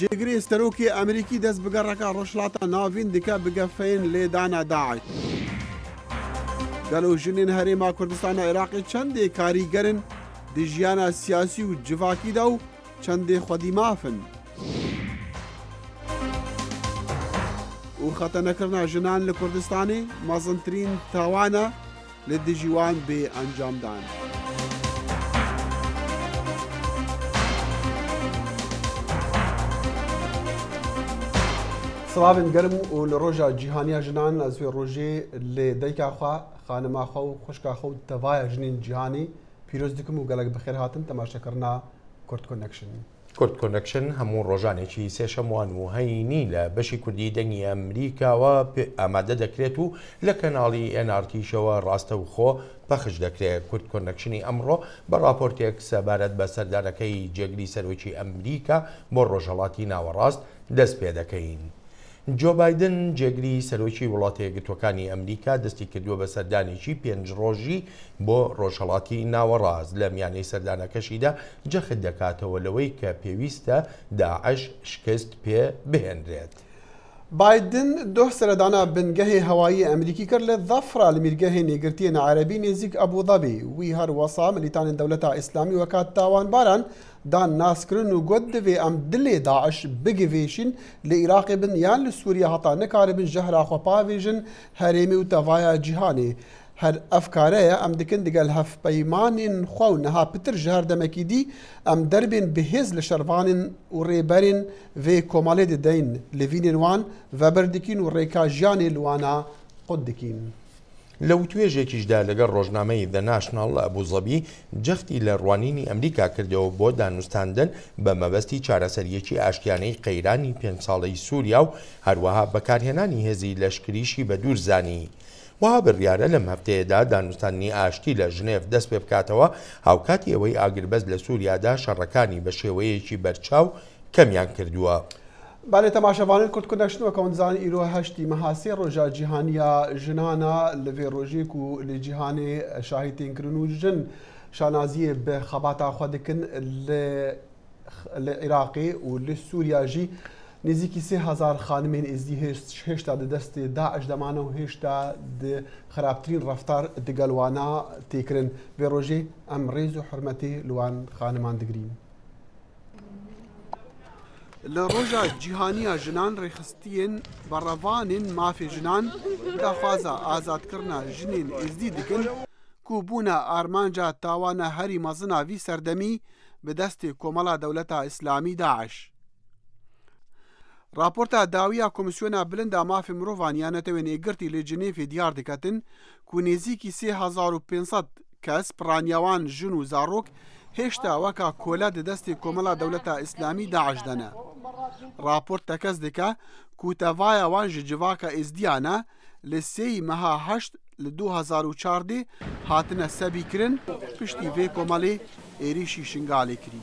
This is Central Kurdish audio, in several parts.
جێگری ستەرۆکی ئەمریکی دەست بگەڕەکە ڕۆژهەڵاتە ناوین دکە بگەفەین لێدانە داعش. گەلو ژنین هەرێما کوردستانە عێراقی چەندێ کاریگەرن دی ژیانە سیاسی و جڤاکیدا و چەندێ خودی مافن. و خەتە نەکردنا ژنان لە کوردستانی مەزنترین تاوانە لە دژیوان بێ ئەنجامدان. سڵاوین گەرم و لە ڕۆژە جیهانیا ژنان ئەزوێ ڕۆژێ لێ دایکاخوا خانماخوا و خوشکاخە و تەڤایە ژنین جیهانی پیرۆز دکم و گەلک بەخێر هاتن تەماشەکردنا کورد کۆنەکشن. کورد کۆنەکشن هەموو ڕۆژانێکی سێشەموان و هەینی لە بەشی کوردی دەنگی ئەمریکاوە ئامادە دەکرێت و لە کەناڵی NRTشەوە ڕاستە و خۆ پەخش دەکرێت. کورد کۆنەکشنی ئەمڕۆ بە راپۆرتێک سەبارەت بە سەردانەکەی جێگری سەرۆکی ئەمریکا بۆ ڕۆژهەڵاتی ناوەڕاست دەست پێ دەکەین. جۆ بایدن جێگری سەرۆکی وڵاتە یەکگرتووەکانی ئەمریکا دەستی کردووە بە سەردانێکی 5 ڕۆژی بۆ ڕۆژهەڵاتی ناوەڕاست. لە میانەی سەردانەکەشیدا جەخت دەکاتەوە لەوەی کە پێویستە داعش شکست پێ بهێنرێت. بایدن دۆ سەردانە بنگەهی هەوایی ئەمریکی کرد لە ظەفرا لە میرگەهی نێگرتیە عەرەبی نێزیک ئەبوظەبی. وی هەروەسا ملیتانên دەولەتا ئیسلامی وەکات تاوانباران دان ناسکردن و گوت دەوێ ئەم دلێ داعش بگڤێشین لە عێراقی بن یان لە سووریا هەتا نەکاربن ژەهرا خۆ پاوێژن هەرێمی و تەڤایە جیهانێ. هەر ئەفکارەیە ئەم دکن دەگەل هەفپەیمانên خوا و نەها پتر ji her demekî dî em derbên bihêz li şervanên û rêberên vê komalê dideyên li vînên wan veber dikîn û rêka jiyanê li wana qut dikîn. لە توێژێکیشدا لەگەڵ ڕۆژنامەی The National ئەبوظەبی جەختی لە ڕوانینی ئەمریکا کردەوە بۆ دانوستاندن بە مەبەستی چارەسەریەکی ئاشتیانەی قەیرانی 5 ساڵەی سووریا و هەروەها بەکارهێنانی هێزی لەشکریشی بە دوورزانی. وها بڕیارە لەم هەفتەیەدا دانوستانی ئاشتی لە ژنێف دەست پێ بکاتەوە هاوکاتی ئەوەی ئاگربەز لە سووریادا شەڕەکانی بە شێوەیەکی بەرچاو کەمیان کردووە. بالێ تەماشەوانن کورد کۆنەکشنەوەکەونزان ئیرۆ هەشتی مەهاسێ ڕۆژە جیهانیا ژنانە لەوێ ڕۆژێک و لە جیهانێ شاهیدتێنکردن و ژن شانازیە بە خەباتا خوا دکن لە عێراقی و لە سووریاژی نزیکی 3000 خانمên êzdî hêşta di destê Daeş demane û hêşta di xerabtirîn reftar digel wana têkirin. Vê rojê em rêz û hurmetê li wan xaniman digirîn. Li roja cîhaniya jinan rêxistiyên berevanên mafê jinan daxwaza azadkirina jinên êzdî dikin ku bûna armanca tawana herî mezina vî serdemî bi destê Komala Dewleta İslamî Daeş. راپۆرتا داویە کۆمیسیۆنا بلندا مافی مرۆڤان یان نەتەوێت نێگرتی لە جنێفی دیار دەکەتن کو نێزیکی 3500 کەس پڕانیاوان ژن و زارۆک هێشتا وەکا کۆلا دەدەستی کۆمەڵا دەولەتا ئیسلامی داعش دەنە. راپۆرت تەکەس دکە کو تەڤایە وان ji civaka êzdiyana li sêyî meha heşt li 2014 hatine sebîkirin piştî vê komelê êrişî şingalê kirî.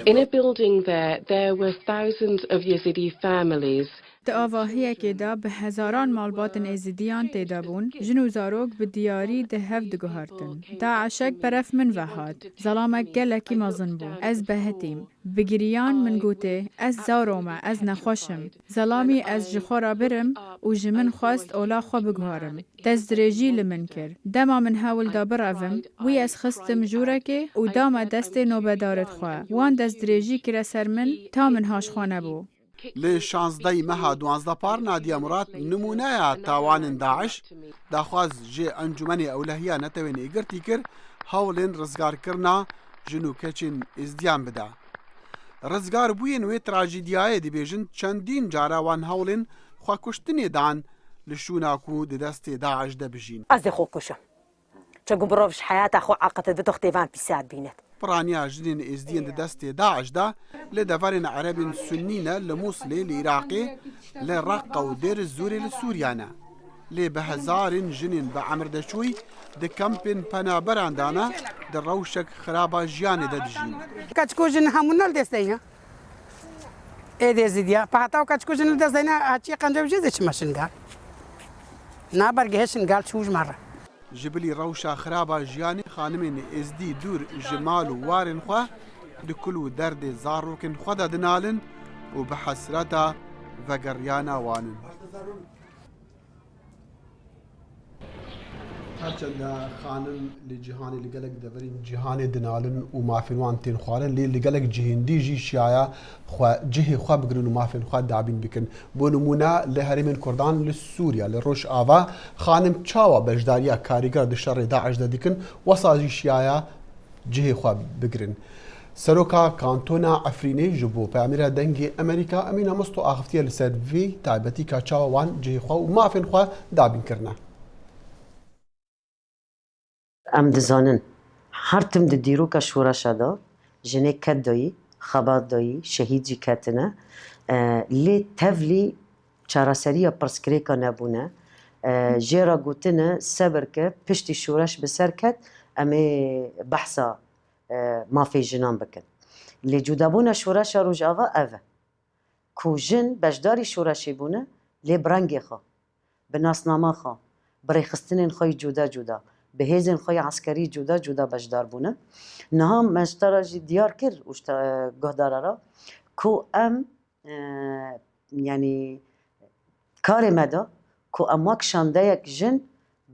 In a building there were thousands of Yazidi families. Di avahiyekê de bi hezaran malbatên êzidiyan têde bûn, jin û zarok bi diyarî di hev diguhertin. Daişek beref min vehat, zalamek gelekî mezin bû. Ez behetîm. Bi giriyan min gotê, ez zaro me, ez nexweşim. Zelamî ez ji xwe re birim û ji min xwest ola xwe biguherim. Destdirêjî li min kir. Dema min hewil da birevim, wî ez xistim jûrekê û da me destê nobedarê xwe. Wan destdirêjî kire ser min, ta min haşxwe nebû. Li 16 meha 12 par Nadiya Murad numuneya tawanên Daeş daxwaz ji encûmenê ewlehiya netewên êgirtî kir hewlên rizgarkirina jin û keçên êzdiyan bide. Rizgarbûyên wê trajîdiyayê dibêjin çendîn cara wan hewlên xwekuştinê dan li şûna ku di destê Daeş de bijîn. Ez dê xwe kuşim. Çekû birov ji heyata xwe eqete di xtêvan pîsad bînet. Piraniya jinên êzdiyên di destê Daeş de li deverên Erebên Sunnî ne li Muslê li Iraqê li Reqqa û Dêr Zûrê li Sûriya ne. Lê bi hezarên jinên bi Emirdeçûyî di kempên penaberan de ne di rewşek xiraba jiyanê de dijîn. Keçikû jin hemû nel desteyne. Êdê êzidiya. Heta keçikû jin desteyne çî qencew jê çi meşingal. Nabergehe şingal çûj mere. Ji bilî rewşa xiraba jiyanê xanimên êzdî dûr ji mal û warên xwe di kul û derdê zarokên xwe de dinalin û وبحسرتها وگریانا وانن هرچەندە خانم لە جیهانی لەگەلێک دەبرین جیهانی دنالن و مافێنوان تێن خوارن لێ لەگەلێک جیهندیژی شایە جهێ خوا بگرن و مافێن خوا دابین بکەن بۆ نمونە لە هەرێمێن کوردان لە سووریا لە ڕۆژ ئاوا خانم چاوە بەشداریە کاریگەر دشەڕێ داعش دەدیکن وەساژی شایە جهێ خوا بگرن سەرۆکا کانتۆنا ئەفرینەی ji بۆ پامێرە دەنگی ئەمریکا ئەمینە مەست و ئاخفتیە لەسەر vê تایبەتی کا چاوە وان جهێ خوا و مافێن خوا دابینکردنە ام دزانن هر تم د دیروکا شورشا دا جنه کت دایی خبات دایی شهید جی کتنه لی تفلی چاراسری پرسکریکا نبونه جیرا گوتنه صبر که پشتی شورش بسر کت امی بحثا مافی جنان بکن لی جودابونه شورشا روش آوا اوه کو جن بجداری شورشی بونه لی برنگی خوا بناسنامه خوا بریخستنین خوی جودا جودا بهێزên xwe عسkerî cuda cuda bejdar bûne niha meştara jî diyar kir û guhdarara ku em yanî karê me da ku em wek şandeyek jin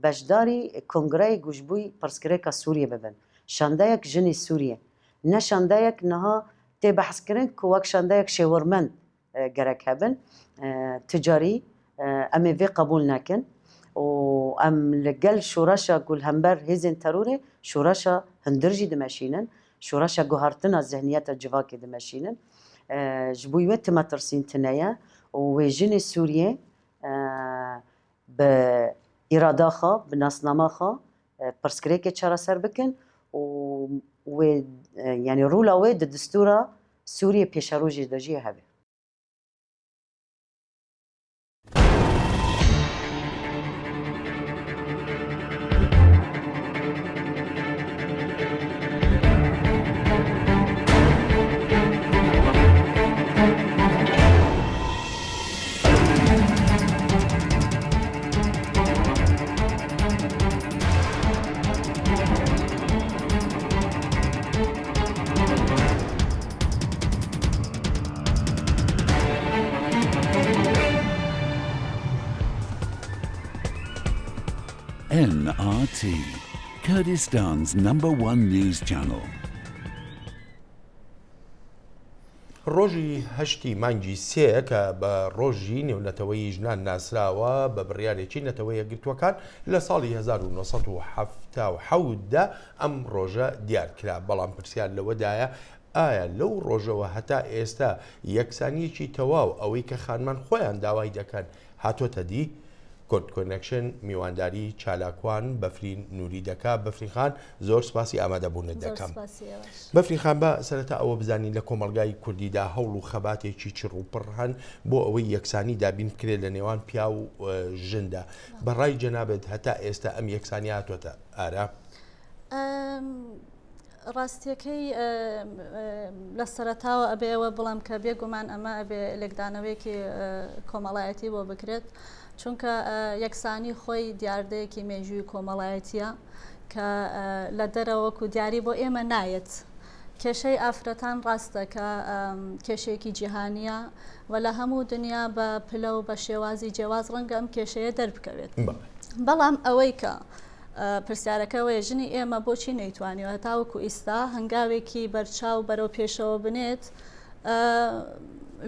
beşdarî kongreyê gujbûyî pirsgirêka Sûriyê bibin şandeyek jinê Sûriye ne şandeyek niha tê behskirin ku wek şandeyek şêwirmend gerek hebin ticarî em ê vê qebûl nekin و ام لقل شورشا قول همبر هزين تروري شورشا هندرجي دمشينن شورشا قهرتنا الذهنيات الجواكي دمشينن جبويوت ما ترسين تنايا وجيني سوريا بإراداخا بناسناماخا برسكريكي تشارا سر بكن و يعني رولا وي دستورا سوريا بيشاروجي دجي هبه NRT, Kurdistan's #1 news channel. ڕۆژی هەشتی مانگی سێ کە بە ڕۆژی نێونەتەوەی ژنان ناسراوە بە بڕیارێکی نەتەوەی یەکگرتووەکان لە ساڵی 1970دا ئەم ڕۆژە دیارکرا بەڵام پرسیار لەوەدایە ئایا لەو ڕۆژەوە هەتا ئێستا یەکسانیەکی تەواو ئەوەی کە خانمان خۆیان داوای دەکەن هاتۆتە دی کۆرد کۆنێکشن میوانداری چالاکوان بەفرین نووری دەکا بەفریخان زۆر سپاسی ئامادەبوونت دەکەم بەفریخان بە سەرەتا ئەوە بزانین لە کۆمەلگای کوردیدا هەوڵ و خەباتێکی چڕ و پڕ هەن بۆ ئەوەی یەکسانی دابین بکرێت لە نێوان پیا و ژندا بەڕای جەنابێت هەتا ئێستا ئەم یەکسانی هاتوۆتە ئارا ڕاستیەکەی لە سەرەتاوە ئەبێەوە بڵام کە بێگومان ئەمە ئەبێ لێکدانەوەیەکی کۆمەڵایەتی بۆ بکرێت چونکە یەکسانی خۆی دیاردەیەکی مێژووی کۆمەڵایەتیە کە لە دەرەوەکو دیاری بۆ ئێمە نایەت کێشەی ئافرەتان ڕاستە کە کێشێکی جیهانیە و لە هەموو دنیا بە پلە و بە شێوازی جیاواز ڕەنگە ئەم کێشەیە دەربکەوێت بەڵام ئەوەی کە پرسیارەکەوەی ژنی ئێمە بۆچی نەیتوانیوە تاوەکو ئیستا هەنگاوێکی بەرچاو بەرەو پێشەوە بنێت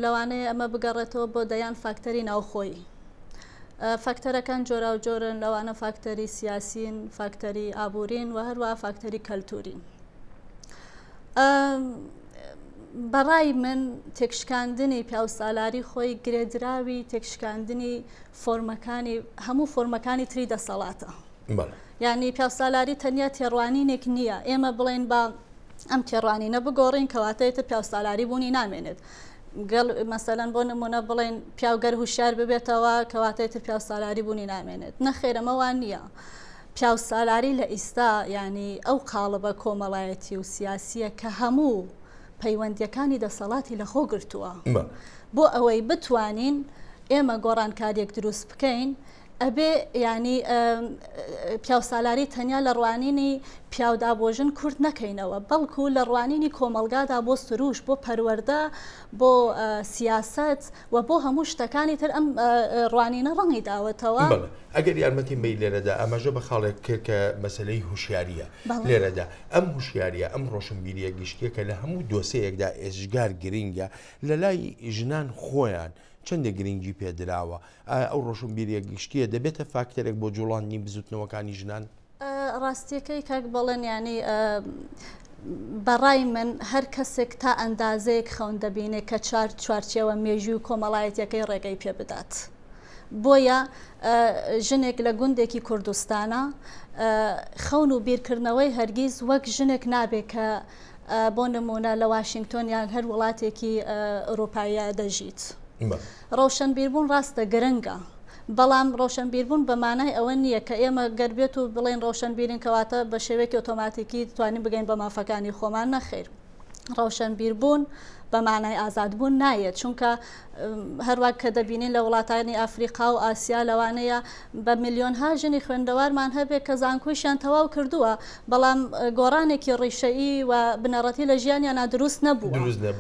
لەوانەیە ئەمە بگەڕێتەوە بۆ دەیان فاکتەری ناوخۆی فاکتەرەکان جۆرا و جۆرن لەوانە فاکتەری سیاسین فاکتەری ئابوورین و هەروە فاکتەری کەلتورین بەڕای من تێکشکاندنی پیاوسالاری خۆی گرێدراوی تێکشکاندنی فۆرمەکانی هەموو فۆرمەکانی تری دەسەڵاتە یعنی پیاوسالاری تەنیا تێڕوانینێک نییە ئێمە بڵێن بە ئەم تێڕوانینە بگۆڕین کەواتەیەتە پیاوسالاری بوونی نامێنێت مەسەلەن بۆ نمونە بڵێن پیاوگەر هوشیار ببێتەوە کەواتەیەتر پیاوسالاری بوونی نامێنێت نەخێرەمەوان نییە پیاوسالاری لە ئیستا ینی ئەو قاڵبە کۆمەڵایەتی و سیاسیە کە هەموو پەیوەندیەکانی دەسەڵاتی لە خۆ گرتووە بۆ ئەوەی بتوانین ئێمە گۆڕانکاریەک دروست بکەین ئەبێ ینی پیاوسالاری تەنیا لە ڕوانینی پیاودابۆژن کورد نەکەینەوە بەڵکو لە ڕوانینی کۆمەلگادا بۆ سروش بۆ پەروەەردە بۆ سیاست و بۆ هەموو شتەکانی تر ئەم ڕوانینە ڕەنگی داوەتەوە ئەگەر یارمەتی بی لێرەدا ئەمەژە بە خاڵێک کرد کە مەسلەی هوشیاریە لێرەدا ئەم هوشیاریە ئەم ڕۆشنبیریە گشتیە کە لە هەموو دۆسەیەکدا ئێژگار گرنگە لە لای ژنان خۆیان چەندە گرنگی پێدراوە ئەو ڕۆشنبیریە گشتیە دەبێتە فاکتەرێک بۆ جوڵانی بزوتنەوەکانی ژنان ڕاستیەکەی کاک بەڵێن ینی بەڕای من هەر کەسێک تا ئەندازەیەک خەون دەبینێت کە چوارچێوە مێژوی و کۆمەڵایەتەکەی ڕێگەی پێ بدات. بۆیە ژنێک لە گوندێکی کوردستانە خەون و بیرکردنەوەی هەرگیز وەک ژنێک نابێت کە بۆ نمونە لە واشنگتۆن یان هەر وڵاتێکی ئەوروپایە دەژیت. ڕەوشنبیربوون ڕاستە گرنگە. بەڵام ڕۆشنبیربوون بەمانای ئەوە نییە کە ئێمە گەربێت و بڵێن ڕۆشنبیرین کەواتە بە شێوەیەکی ئۆتۆماتیکی توانین بگەین بە مافەکانی خۆمان نەخێر. ڕەوشنبیربوون بەمانای ئازادبوون نایەت چونکە هەروەک کە دەبینین لە وڵاتانی ئافریقا و ئاسیا لەوانەیە بە میلیۆنها ژنی خوێندەوارمان هەبێت کە زانکۆیشیان تەواو کردووە بەڵام گۆڕانێکی ڕیشەیی و بنەڕەتی لە ژیانیان دروست نەبوو.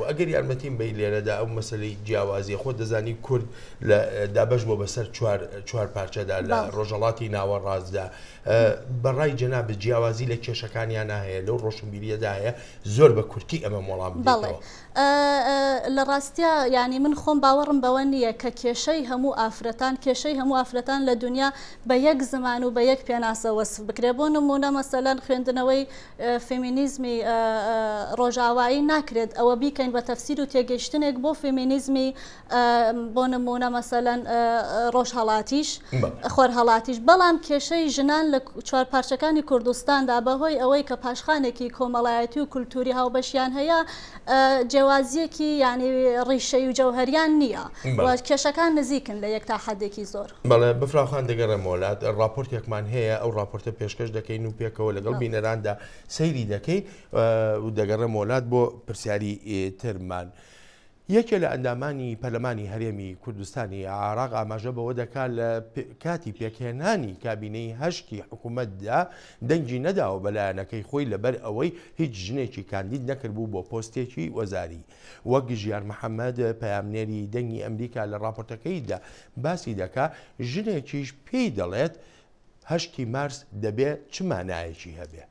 ئەگەر یارمەتیم بی لێرەدا ئەو مەسلەی جیاوازی خۆ دەزانی کورد لە دابەش بۆ بەسەر چوار پارچەدا لە ڕۆژەڵاتی ناوەڕاستدا بەڕای جەناب جیاوازی لە کێشەکانیان هەیە لەو ڕۆشنبیریەدا هەیە زۆر بە کورتی ئەمە وەڵام بدەیتەوە. لە ڕاستیا ینی من خۆم باوەڕم بەوە نییە کە کێشەی هەموو ئافرەتان لە دنیا بە یەک زمان و بە یەک پێناسە وەسف بکرێ بۆ نمونە مەسەلەن خوێندنەوەی فێمینیزمی ڕۆژاوایی ناکرێت ئەوە بیکەین بە تەفسیر و تێگەشتنێک بۆ فێمینیزمی بۆ نمونە مەسەلەن ڕۆژهەڵاتیش خۆرهەڵاتیش بەڵام کێشەی ژنان لە چوار پارچەکانی کوردستاندا بەهۆی ئەوەی کە پاشخانێکی کۆمەڵایەتی و کولتوری هاوبەشیان هەیە جیاوازیەکی ینی ڕیشەی و جەوهریان نییە کێشەکان نزیکن لە یەک تا حدێکی زۆر. بەڵێ بفراخان دەگەڕێم وڵات ڕاپۆرتێکمان هەیە ئەو ڕاپۆرتە پێشکەش دەکەین و پێکەوە لەگەڵ بینەراندا سەیری دەکەین و دەگەڕێم وڵات بۆ پرسیاری ترمان. یەکێ لە ئەندامانی پەرلەمانی هەرێمی کوردستانی عراق ئاماژە بەوە دەکات لە کاتی پێکهێنانی کابینەی هەشتی حکوومەتدا دەنگی نەداوە بەلایەنەکەی خۆی لەبەر ئەوەی هیچ ژنێکی کاندید نەکردبوو بۆ پۆستێکی وەزاری. وەک ژیار محەممەد پەیامنێری دەنگی ئەمریکا لە ڕاپۆرتەکەیدا باسی دەکات ژنێکیش پێی دەڵێت 8 مارس دەبێت چ مانایەکی هەبێ.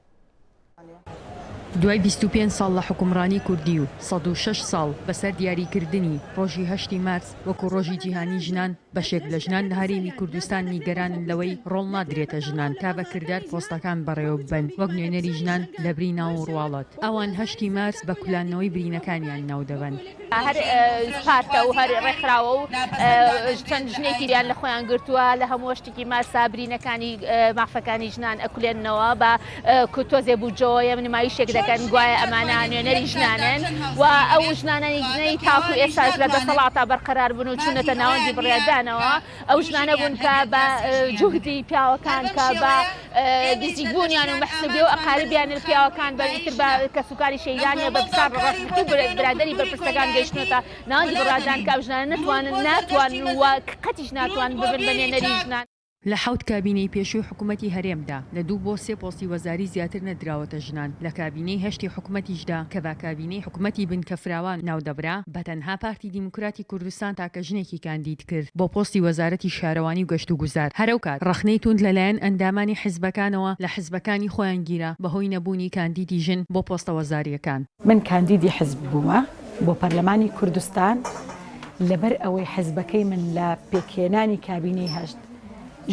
دوای 25 ساڵ لە حکومڕانی کوردی و 106 ساڵ بەسەر دیاریکردنی ڕۆژی 8 مارس وەکو ڕۆژی جیهانی ژنان بەشێک لە ژنان لە هەرێمی کوردستان نیگەرانن لەوەی ڕۆڵ نادرێتە ژنان تا بەکردار پۆستەکان بەڕێوە ببەن وەک نوێنەری ژنان لە بری ناو و ڕواڵەت ئەوان 8 مارس بە کولانەوەی برینەکانیان ناو دەبن. هەر سپارتە و هەر ڕێکخراوە و چەند ژنێکی دیان لە خۆیان گرتووە لە هەموو شتێکی ماسا برینەکانی مافەکانی ژنان ئەکولێنەوە بە تۆزێ بووجۆیە نمایشێک دەکەن گوایە ئەمانە نوێنەری ژنانن و ئەو ژنانەی تاکو ئێستاش لە دەسەڵاتە بەرقەرار بوون و چونەتە ناوەندی بڕێدانەوە ئەو ژنانە بوون کە بە جوهدی پیاوەکان کە بە نزیکبوونیان و مەحسوبی و ئەقاربیان پیاوەکان بەتر بە کەسوکاری شەیدانیە بە بسار ڕاست و برادەری بەرپرسەکان گەیشتنەوە ناوەندی بڕادان کە ئەو ژنانە ناتوانن و قەتیش ناتوان ببن بە نوێنەری ژنان. لە حوت کابینەی پێشووی حکوومەتی هەرێمدا لە 2 بۆ 3 پۆستی وەزاری زیاتر نەدراوەتە ژنان لە کابینەی هەشتی حکوومەتیشدا کە با کابینەی حکوومەتی بنکەفراوان ناودەبرا بەتەنها پارتی دیموکراتی کوردستان تاکە ژنێکی کاندید کرد بۆ پۆستی وەزارەتی شارەوانی و گەشت و گوزار. هەرەوکات ڕەخنەی توند لەلایەن ئەندامانی حیزبەکانەوە لە حیزبەکانی خۆیان گیرە بەهۆی نەبوونی کاندیدی ژن بۆ پۆستە وەزاریەکان. من کاندیدی حیزب بوومە بۆ پەرلەمانی کوردستان لەبەر ئەوەی حیزبەکەی من لە پێکهێنانی کابینەی هەشت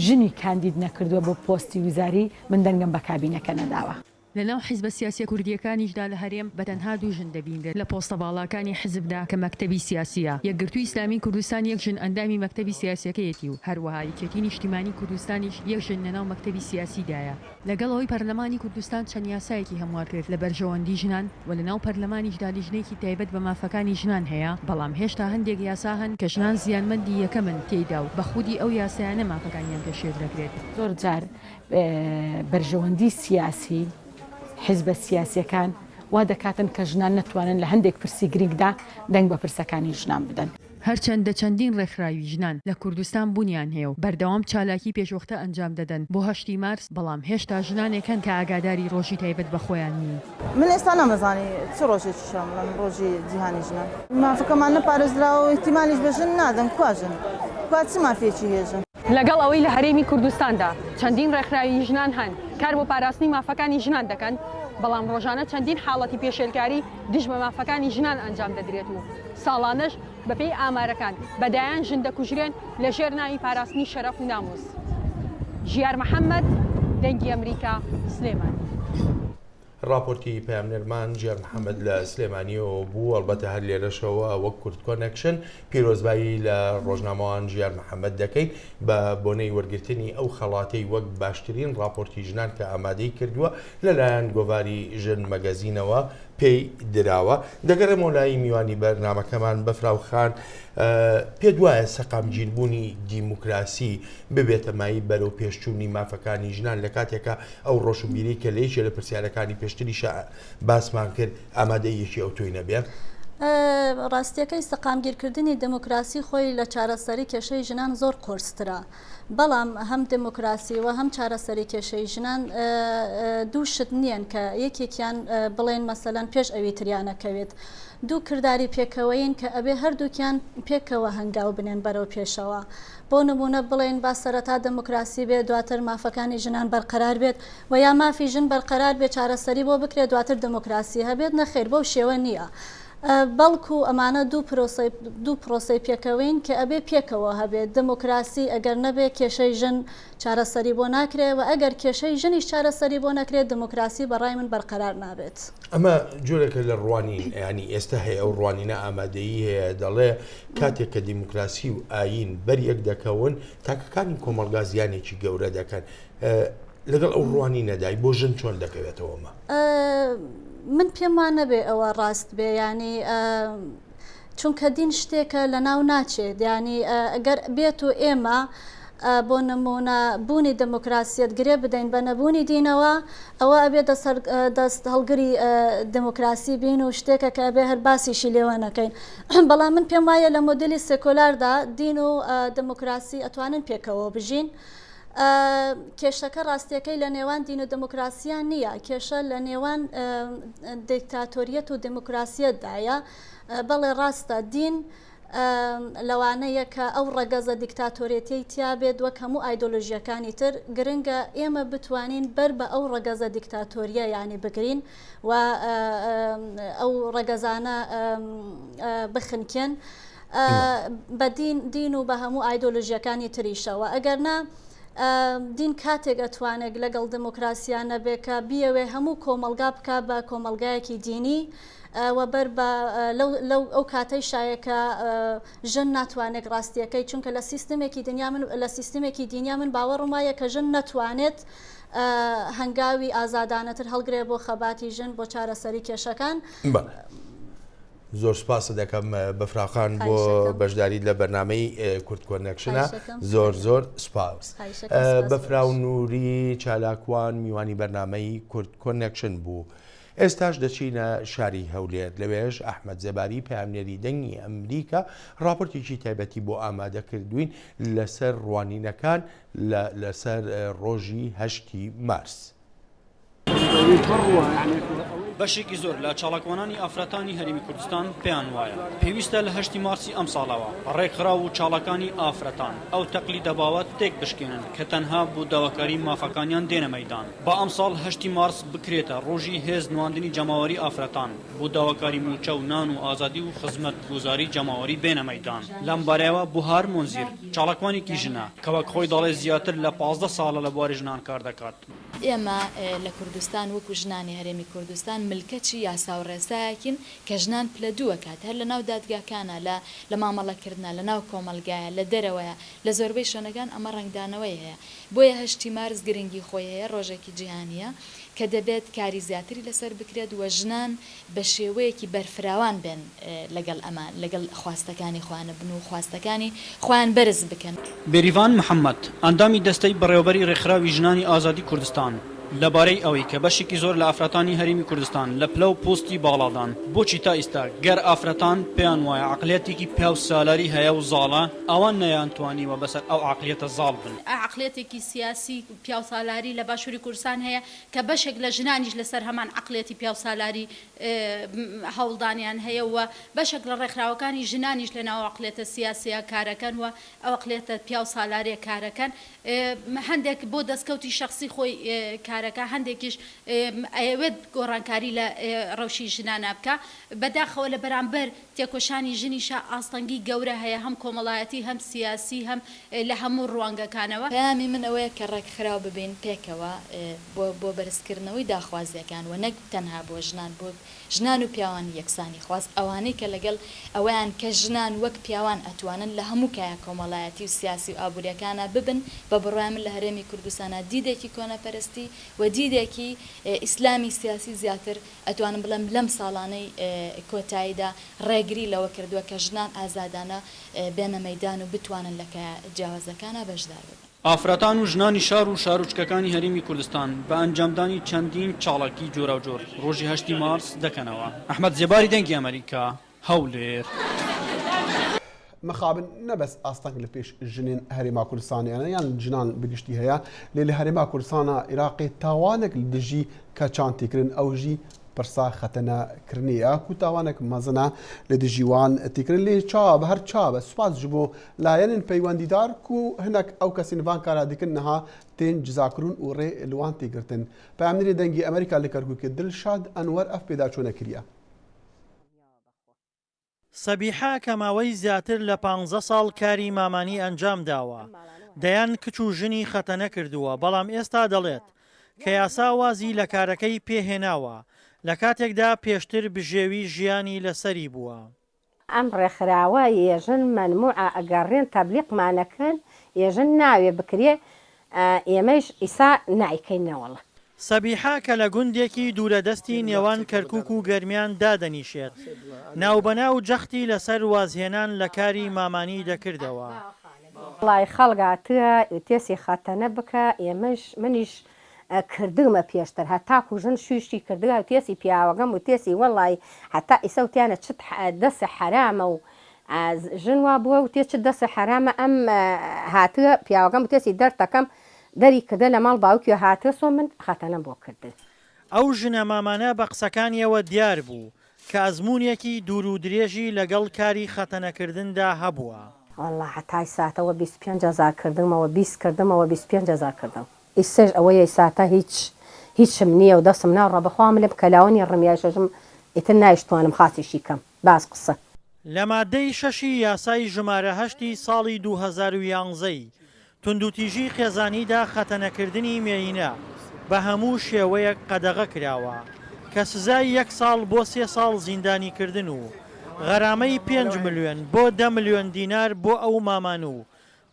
ژنی کاندید نەکردووە بۆ پۆستی وزاری من دەنگم بە کابینەکە نەداوە. لەناو حیزبە سیاسی کوردیەکانیشدا لە هەرێم بەتەنها 2 ژن دەبینرێت لە پۆستە باڵاکانی حیزبدا کە مەکتەبی سیاسیە. یەکگرتووی ئیسلامی کوردستان 1 ژن ئەندامی مەکتەبی سیاسیەکەیەتی و هەروەها یەکێتی نیشتیمانی کوردستانیش 1 ژن لەناو مەکتەبی سیاسیدایە. لەگەڵەوەی پەرلەمانی کوردستان چەند یاسایەکی هەموار کرد لە بەرژەوەندی ژنان و لەناو پەرلەمانیشدا لیژنێکی تایبەت بە مافەکانی ژنان هەیە بەڵام هێشتا هەندێک یاسا هەن کە ژنان زیانمەندی یەکەمن تێیدا و بە خودی ئەو یاسایانە مافەکانیان پێشێر دەکرێت. زۆر جار بەرژەوەندی سیاسی حیزبە سیاسیەکان وا دەکاتن کە ژنان نەتوانن لە هەندێک پرسی گرنگدا دەنگ بە پرسەکانی ژنان بدەن. هەرچەندە چەندین ڕێکخراوی ژنان لە کوردستان بوونیان هەیە و بەردەوام چالاکی پێشوەختە ئەنجام دەدەن بۆ 8 مارس بەڵام هێشتا ژنانێکن کە ئاگاداری ڕۆژی تایبەت بە خۆیان نین. من ئێستا نەمەزانی چ ڕۆژێکیشم لەم ڕۆژی جیهانی ژنان مافەکەمان نەپارێزراوە و احتیمالیش بەژن نادەم کواژن کوا چ مافێکی هێژن. لەگەڵ ئەوەی لە هەرێمی کوردستاندا چەندین ڕێکخراوی ژنان هەن کار بۆ پاراستنی مافەکانی ژنان دەکەن بەڵام ڕۆژانە چەندین حاڵەتی پێشێلکاری دژ بە مافەکانی ژنان ئەنجام دەدرێت و ساڵانەش بەپێی ئامارەکان بەدایان ژن دەکوژرێن لە ژێر ناوی پاراستنی شەرەف و ناموس. ژیار محەممەد دەنگی ئەمریکا سلێمان. راپۆرتی پامنەرمان ژیار محەممەد لە سلێمانیەوە بوو ئەلبەتە هەر لێرەشەوە وەک کورد کۆنەکشن پیرۆزبایی لە ڕۆژنامەوان ژیار محەممەد دەکەیت بە بۆنەی وەرگرتنی ئەو خەڵاتەی وەک باشترین راپۆرتی ژنان کە ئامادەی کردووە لەلایەن گۆڤاری ژن مەگەزینەوە پێی دراوە. دەگەڕێمەوە لای میوانی بەرنامەکەمان بەفراوخان پێ وایە سەقامگیربوونی دیموکراسی ببێتە مای بەرەو پێشچوونی مافەکانی ژنان لە کاتێکە ئەو ڕۆشنبیری کە لە یەکێ لە پرسیارەکانی پێشتریش باسمان کرد ئامادەیەکی ئەو توی نەبێت؟ ڕاستیەکەی سەقامگیرکردنی دموکراسی خۆی لە چارەسەری کێشەی ژنان زۆر قۆرسترا بەڵام هەم دموکراسی و هەم چارەسەری کێشەی ژنان دوو شت نییەن کە یەکێکیان بڵێن مەسەلەن پێش ئەوی تریانەکەوێت دوو کردداری پێکەوەین کە ئەبێ هەردووکیان پێکەوە هەنگاو بنێن بەرەو پێشەوە بۆ نمونە بڵێن با سەرەتا دموکراسی بێت دواتر مافەکانی ژنان بەرقەرار بێت و یا مافی ژن بەرقەرار بێت چارەسەری بۆ بکرێت دواتر دموکراسی هەبێت نەخێر بەو شێوە نییە. بەڵکو ئەمانە دوو پرۆسی پێکەوەین کە ئەبێ پێکەوە هەبێت دموکراسی ئەگەر نەبێت کێشەی ژن چارەسەری بۆ ناکرێت و ئەگەر کێشەی ژنیش چارەسەری بۆ نەکرێت دموکراسی بەڕای من بەرقەرار نابێت. ئەمە جۆرێکە لە ڕوانی ینی ئێستا هەیە ئەو ڕوانینە ئامادەیی هەیە دەڵێ کاتێک کە دیموکراسی و ئاین بەریەک دەکەون تاکەکانی کۆمەلگا زیانێکی گەورە دەکەن لەگەڵ ئەو ڕوانی نەدای بۆ ژن چۆن دەکەوێتەوەمە؟ من پێمان نەبێ ئەوە ڕاست بێ ینی چونکە دین شتێکە لە ناو ناچێت ینی ئەگەر بێت و ئێمە بۆ نمونە بوونی دموکراسیەت گرێ بدەین بە نەبوونی دینەوە ئەوە ئەبێ دەست هەڵگری دموکراسی بین و شتێکە کە ئەبێ هەر باسیشی لێوە نەکەین بەڵام من پێم وایە لە مۆدلی سێکۆلاردا دین و دموکراسی ئەتوانن پێکەوە بژین. کێشەکە ڕاستیەکەی لە نێوان دین و دموکراسیان نییە کێشە لە نێوان دیکتاتۆریەت و دموکراسیەتدایە بەڵێ ڕاستە دین لەوانەیە کە ئەو ڕەگەزە دیکتاتۆریەتی تیا بێت وەک هەموو ئایدۆلۆژیەکانی تر گرنگە ئێمە بتوانین بەر بە ئەو ڕەگەزە دیکتاتۆریە ینی بگرین و ئەو ڕەگەزانە بخنکێن بە دین و بە هەموو ئایدۆلۆژیەکانی تریشەوە ئەگەرنا دین کاتێک ئەتوانێت لەگەڵ دموکراسیانە بێکە بیەوێ هەموو کۆمەلگا بکە بە کۆمەلگایەکی دینی و بەر بە ئەو کاتەی شایەکە ژن ناتوانێت ڕاستیەکەی چونکە لە سیستمێکی دنیا من لە سیستمێکی دنیا من باوەڕم وایە کە ژن نەتوانێت هەنگاوی ئازادانەتر هەڵگرێ بۆ خەباتی ژن بۆ چارەسەری کێشەکان. زۆر سپاس دەکەم بەفراخان بۆ بەشداری لە بەرنامەی کورد کۆنەکشنە زۆر سپاس. بەفراو نووری چالاکوان میوانی بەرنامەی کورد کۆنەکشن بوو. ئێستاش دەچینە شاری هەولێر لەوێش ئەحمەد زەباری پامنێری دەنگی ئەمریکا راپۆرتێکی تایبەتی بۆ ئامادەکردوین لەسەر ڕوانینەکان لەسەر ڕۆژی 8 مارس. بەشێکی زۆر لە چاڵکوانانی ئافرەتانی هەرێمی کوردستان پێیان وایە پێویستە لە 8 مارسی ئەم ساڵەوە ڕێکخراو و چاڵەکانی ئافرەتان ئەو تەقلی دەباوە تێک بشکێنن کە تەنها بۆ داواکاری مافەکانیان دێنە مەیدان بە ئەم ساڵ 8 مارس بکرێتە ڕۆژی هێز نواندنی جەماوەری ئافرەتان بۆ داواکاری موچە و نان و ئازادی و خزمەت گوزاری جەماوەری بێنە مەیدان لەم بارەیەوە بوهار مۆنزیر چاڵکوانێکی ژنە کەوەک خۆی دەڵێ زیاتر لە 15 ساڵە لە بواری ژنان کار دەکات. ئێمە لە کوردستان وەکو ژنانی هەرێمی کوردستان ملکەتی یاسا و ڕێسایەکین کە ژنان پلە دووە کات هەر لە ناو دادگاکانە لە مامەڵەکردە لە ناو کۆمەلگایە لە دەرەوەیە لە زۆربەی شوێنەکان ئەمە ڕنگدانەوەی هەیە بۆیە 8 مارس گرنگی خۆی هەیە ڕۆژێکی جیهانیە کە دەبێت کاری زیاتری لەسەر بکرێت و ژنان بە شێوەیەکی بەرفراوان بن لەگەڵ ئەمان لەگەڵ خواستەکانی خوانە بن و خواستەکانی خۆیان بەرز بکەن. بێریڤان محەممەد ئەندامی دەستەی بەڕێوەبەری ڕێکخراوی ژنانی ئازادی کوردستان لەبارەی ئەوەی کە بەشێکی زۆر لە ئافرەتانی هەرێمی کوردستان لە پلە و پۆستی باڵادان بۆچی تا ئێستا گەر ئافرەتان پێیان وایە عقلێتێکی پیا و سالاری هەیە و زاڵە ئەوان نەیانتوانیوە بەسەر ئەو عقلێتە زاڵ بن عقلێتێکی سیاسی پیا و سالاری لە باشووری کوردستان هەیە کە بەشێک لە ژنانیش لەسەر هەمان عقلێتی پیا و سالاری هەوڵدانیان هەیە و بەشێک لە ڕێکخراوەکانی ژنانیش لەناو عقلێتە سیاسیە کارەکەن و ئەو عقلێتە پیا و سالارێ کارەکەن هەندێک بۆ دەستکەوتی شخصی خۆی کارەکە هەندێکیش ئەوێت گۆڕانکاری لە ڕەوشی ژنانە بکە بەداخەوە لە بەرامبەر تێکۆشانی ژنیشە ئاستەنگی گەورە هەیە هەم کۆمەڵایەتی هەم سیاسی هەم لە هەموو ڕوانگەکانەوە پەیامی من ئەوەیە کە ڕێکخراو ببین پێکەوە بۆ بەرزکردنەوەی داخوازیەکان و نەک تەنها بۆ ژنان بۆ ژنان و پیاوان یەکسانی خواست ئەوانەی کە لەگەڵ ئەویان کە ژنان وەک پیاوان ئەتوانن لە هەموو کایە کۆمەڵایەتی و سیاسی و ئابوووریەکانە ببن بە بڕوای من لە هەرێمی کوردستانە دیدێکی کۆنەپەرستی و دیدێکی ئیسلامی سیاسی زیاتر ئەتوانم بڵم لەم ساڵانەی کۆتاییدا ڕێگری لەوە کردووە کە ژنان ئازادانە بێنە مەیدان و بتوانن لە جیاوازەکانە بەشدار بن. ئافرەتان و ژنانی شار و شارۆچکەکانی هەرێمی کوردستان بە ئەنجامدانی چەندین چاڵکی جۆرە و جۆر ڕۆژی 8 مارس دەکەنەوە. ئەحمەد زێباری دەنگی ئەمریکا هەولێر. مخابن نەبەس ئاستەنگ لە پێش ژنین هەرێما کوردستانیانە یان جنان بگشتی هەیە لێ هەرێما کوردستانە عێراقی تاوانێک لە دژی کەچانتیکردن ئەوژی پرسا خەتەنەکردنیە و تاوانێک مەزنە لە دژیوان تیکردن لێ چا بە هەر چا بە سوپاس ji بۆ لایەنên پەیوەندیدار ku hinek ew kesên van kara dikin niha tên cizakirûn û rê li wan têgirtin. Peyamnêrê dengê Amerîka li Kerkûkê Dilşad Enwer ev pêdaçûne kiriye. سەبیحا کە ماوەی زیاتر لە 15 ساڵ کاری مامانی ئەنجام داوە دەیان کچ و ژنی خەتەنە کردووە بەڵام ئێستا دەڵێت کە یاسا وازی لە کارەکەی پێهێناوە لە کاتێکدا پێشتر بژێوی ژیانی لەسەری بووە. ئەم ڕێکخراوە ێژن مەنموعە ئەگەڕێن تەبلیغمانەکەن ێژن ناوێ بکرێ ئێمەش ئیسا نایکەینەوەڵە. سەبیحا کە لە گوندێکی دوورەدەستی نێوان کەرکووک و گەرمیان دادەنیشێت ناوبەناو جەختی لەسەر وازهێنان لە کاری مامانی دەکردەوە. وڵای خەڵگاتە تێسی خەتەنە بکە ئێمەش منیش کردمە پێشتر هەتاکو ژن شویشتی کردگا و تێسی پیاوەگەم و تێسی وەڵی هەتا ئیسەوتیانە چ دەسە حرامە و ژن وا بووە و تێ چ دەسە حرامە ئەم هاتووە پیاوەگەم و تێسی دەرتەکەم دەری کردە لە ماڵ باوکی هاتە سۆ من خەتەنە بۆ کردن. ئەو ژنە مامانە بە قسەکانیەوە دیار بوو کە ئەزمونێکی دوور و درێژی لەگەڵ کاری خەتەنەکردندا هەبووە. وەڵا هەتای ساتەوە 25,000 کردمەوە 20 کردمەوە 25,000 کردم. ئیسەش ئەوەیە ساتە هیچم نییە و دەستم ناڕە بەخوام لێ بکەلاوەنی ڕمیاشەژم ئیتر نایشتوانم خاسیشی کەم باس قسە. لە مادەی 6 یاسای ژمارە 8 ساڵی 2011 توندوتیژی خێزانیدا خەتەنەکردنی مێینە بە هەموو شێوەیەک قەدەغە کراوە کە سزای 1 ساڵ بۆ 3 ساڵ زیندانیکردن و غەرامەی 5 ملیۆن بۆ 10 ملیۆن دینار بۆ ئەو مامان و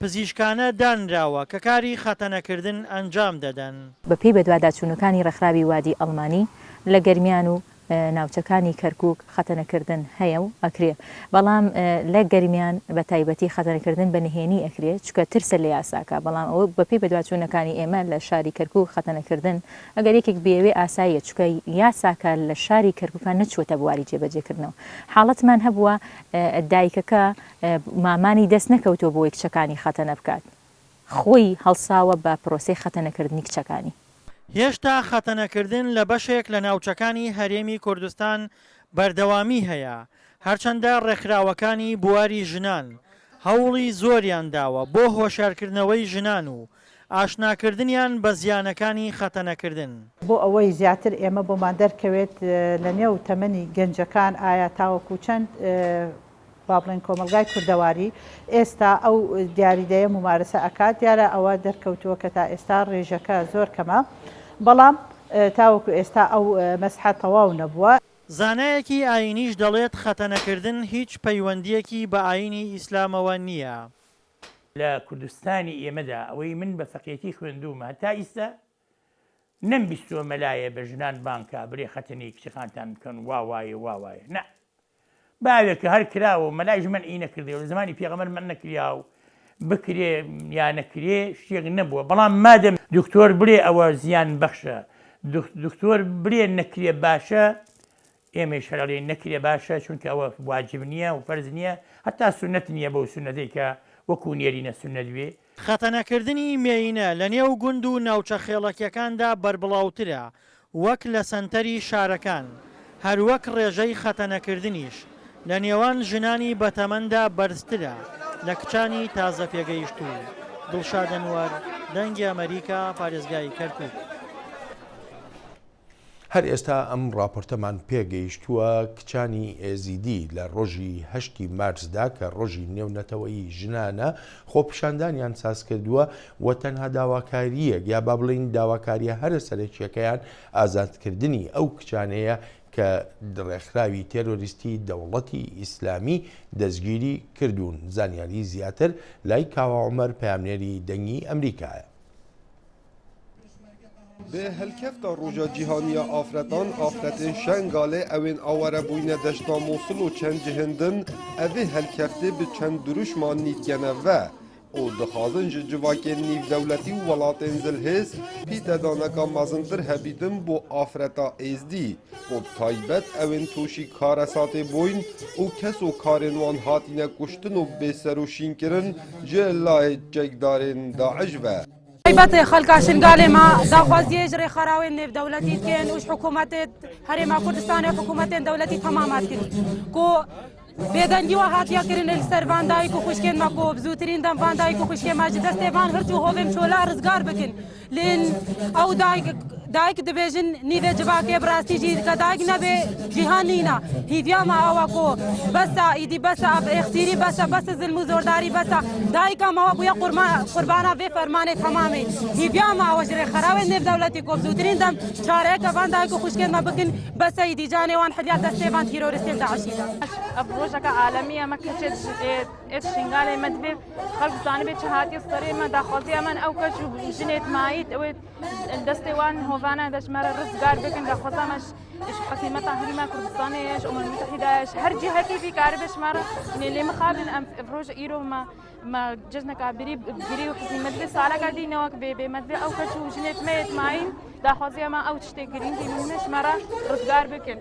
پزیشکانە دانراوە کە کاری خەتەنەکردن ئەنجام دەدەن. بەپێی بەدواداچوونەکانی ڕێکخراوی وادی ئەڵمانی لە گەرمیان و ناوچەکانی کەرکووک خەتەنەکردن هەیە و ئەکرێ بەڵام لە گەرمیان بە تایبەتی خەتەنەکردن بە نهێنی ئەکرێت چکە ترسە لە یاساکە بەڵام ئەوە بەپێی بەدواداچوونەکانی ئێمە لە شاری کەرکووک خەتەنەکردن ئەگەر یەکێک بێوێ ئاساییە چکە یاساکە لە شاری کەرکووکان نەچوەتە بواری جێبەجێکردنەوە. حاڵەتمان هەبووە دایکەکە مامانی دەست نەکەوتۆ بۆ کچەکانی خەتەنە بکات خۆی هەڵساوە بە پرۆسەی خەتەنەکردنی کچەکانی. هێشتا خەتەنەکردن لە بەشێک لە ناوچەکانی هەرێمی کوردستان بەردەوامی هەیە هەرچەندە ڕێکخراوەکانی بواری ژنان هەوڵی زۆریان داوە بۆ هۆشیارکردنەوەی ژنان و ئاشناکردنیان بە زیانەکانی خەتەنەکردن. بۆ ئەوەی زیاتر ئێمە بۆمان دەرکەوێت لە نێو تەمەنی گەنجەکان ئایا تاوەکو چەند با بڵێن کۆمەلگای کوردەواری ئێستا ئەو دیاریدەیە ممارەسە ئەکات دیارە ئەوە دەرکەوتووە کە تا ئێستا ڕێژەکە زۆر کەمە بەڵام تاوەکو ئێستا ئەو مەسحە تەواو نەبووە. زانایەکی ئاینیش دەڵێت خەتەنەکردن هیچ پەیوەندیەکی بە ئاینی ئیسلامەوە نییە. لە کوردستانی ئێمەدا ئەوەی من بە فەقێتی خوێندومە تا ئیستا نەمبیستووە مەلایە بە ژنان بانکە برێ خەتەنی کچەکانتان بکەن واوایە نه باوێکە هەر کراوە مەلای ژمن ئی نەکردی و لە زمانی پێغەمبەر من نەکریا و بکرێ یانەکرێ شتێک نەبووە بەڵام مادەم دکتۆر بڵێ ئەوە زیان بەخشە دکتۆر بڵێ نەکرێ باشە ئێمە شەڕێ نەکرێ باشە چونکە ئەوە واجب نییە و فەرز نییە هەتا سونەت نییە بەو سونەتەی کە وەکو نێرینە سونەت بێ خەتەنەکردنی مێینە لە نێو گوند و ناوچە خێڵەکیەکاندا بربڵاوترە وەک لە سنتەری شارەکان هەروەک ڕێژەی خەتەنەکردنیش لە نێوان ژنانی بەتەمەندا بەرزترە لە کچانی تازە پێگەیشتوو. دڵشاد ئەنوەر، دەنگی ئەمریکا، پارێزگای کەرکووک. هەر ئێستا ئەم راپۆرتەمان پێگەیشتووە کچانی ئێزیدی لە ڕۆژی 8 مارسدا کە ڕۆژی نێونەتەوەی ژنانە خۆپیشاندانیان ساز کردووە و تەنها داواکاریەک یا با بڵین داواکاریە هەرە سەرەکیەکەیان ئازادکردنی ئەو کچانەیە کە ڕێکخراوی تێرۆریستی دەوڵەتی ئیسلامی دەستگیری کردوون. زانیاری زیاتر لای کاوە عومەر پەیامنێری دەنگی ئەمریکایە. به هلکفتا روژا جیهانی آفرتان آفرتین شنگاله اوین آوره بوینه دشتا موصل و چند جهندن اوی هلکفته به چند دروش مان نیتگنه و او دخوازن جواکین نیو دولتی و ولاتین زلهز پیت دانکا مازندر هبیدن بو آفرتا ایزدی و تایبت اوین توشی کارسات بوین او کس و کارنوان هاتینه کشتن و بسر و شین کرن جلای جگدارین داعش و تایبەت خەڵکا شنگالێ ما داخوازیێژ ڕێخەراوێن نێو دەوڵەتی بکەن وش حکوومەتێت هەرێما کوردستانی حکوومەتێن دەوڵەتی تەمامات کرد کو بێدەنگیوە هاتیەکردن سەر دایک و خوشکێنمە کۆ بزووترین دەم دایک و خوشکێماجی دەستێوان هەرچ و هۆڵێم چۆلا ڕزگار بکن لێن ئەو دایک دەبێژن نیوێ جوواکێ بڕاستیژی کە دایک نەبێ جیهان نینە هیڤیاما ئەوە کۆ بەسە ئیدی بەسە ئەختیری بەسە زلم و زۆرداری بەسە دایکەمەوە بووە قوربانە بێ فەرمانێ تەمامی هیڤیاما ئەوەش ڕێخەراوێن نێو دەوڵەتی کۆ بزووترین دەم چارەیەکە وان دایک و خوشکێنمە بکن بەسە ئیدی جانێوان حلیات دەستێوان تیرۆریستێن داعشیدا ڕۆژەکە عالەمیە مە کەچێت ئێت شنگالێ مەدوێ خەڵک زانە بێت چه هاتی سەرێمە داخوازی ئەمان ئەو کەچ و ژنێت مایت ئەوێ دەستێوان هۆڤانە دەشمەرە ڕزگار بکن داخوازامەش حکومەتا هەریما کوردستانیش ئەمم متحیدایش هەرجی هەرکی في کارە بشمارە لێ مخابن ئەم ڕۆژ ئیرۆ ما جژنەکە بری و حکومەت ساڵەکە دینەوە بێ مەدوێ ئەو کەچ و ژنێت مێت ماین داخوازی ئەمە ئەو شتێک گرنگی منشمەرە ڕزگار بکن.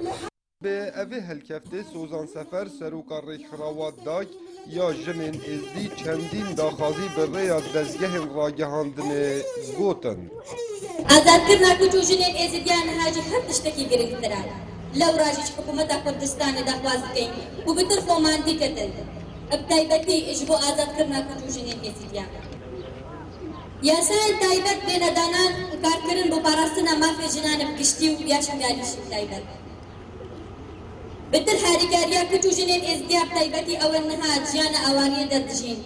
به اوی هلکفته سوزان سفر سروکا ریخراوات داک یا جنین ازدی چندین داخازی به ریا دزگه راگهاندن گوتن آزادکردنا کچو جنین ازدیان هاجی هر تشتکی گرفتران لو راجش حکومت کردستان دخواز کن و بطر فوماندی کتن ابتایبتی اجبو آزادکردنا کچو جنین ازدیان یاسای تایبت بین دانان کارکرن بو پاراستنا مافی جنان بکشتی و بیاشنگالیش تایبت بدر حرکاریا کچو جنین ازدیاب تایبتی اول نها جیان اوانی دردجین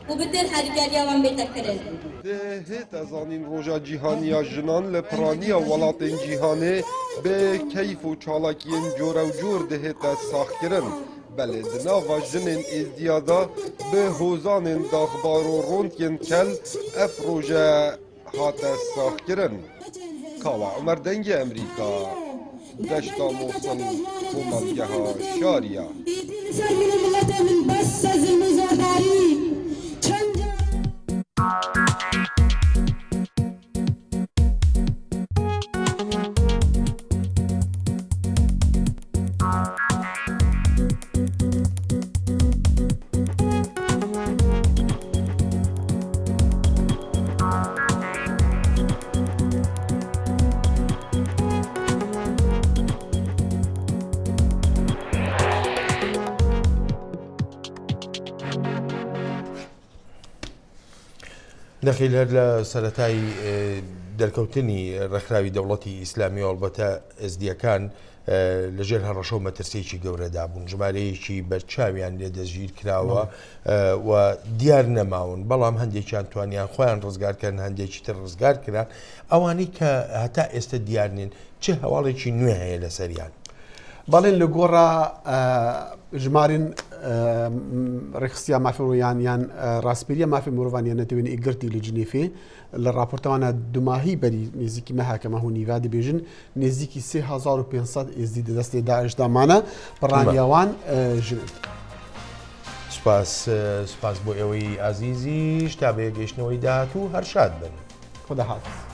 و بدر حرکاریا وان بتکرن ده هیت ازانین روژا جیهانی جنان لپرانی ولاتین جیهانی به کیف و چالاکین جور و جور ده هیت ساخ کرن بله دناوا جنین ازدیادا به هوزان داخبار و روندین کل اف روژا هات ساخ کرن کاوا عمر دنگ امریکا دشتا موصل کومالگەها شاریە دەخیل هەر لە سەرەتای دەرکەوتنی ڕێکخراوی دەوڵەتی ئیسلامی ئەڵبەتە ئێزدیەکان لەژێر هەڕەشە و مەترسێکی گەورەدا بوون ژمارەیەکی بەرچاویان لێ دەستگیر کراوە و دیار نەماون بەڵام هەندێکیان توانیان خۆیان ڕزگارکردن هەندێکی تر ڕزگار کران ئەوانەی کە هەتا ئێستا دیار نین چه هەواڵێکی نوێ هەیە لەسەریان بەڵێن لە گۆڕە ژمارین ڕێخستیا مافیڕۆیان یان ڕاستپێریە مافی مرۆڤانیان نەتوێن ئیگرتی لە جنێفێ لە راپۆرتەوانە دوماهی بەری نێزیکی مەحاکەمە هەو نیوا دەبێژن نێزیکی 3500 ئێزدی دەدەستێ داعشدامانە بەڕانیاوان ژنن سپاس بۆ ئێوەی ئازیزیش تا بێ گەیشتنەوەی داهاتوو هەر شاد بن. خدا حافظ.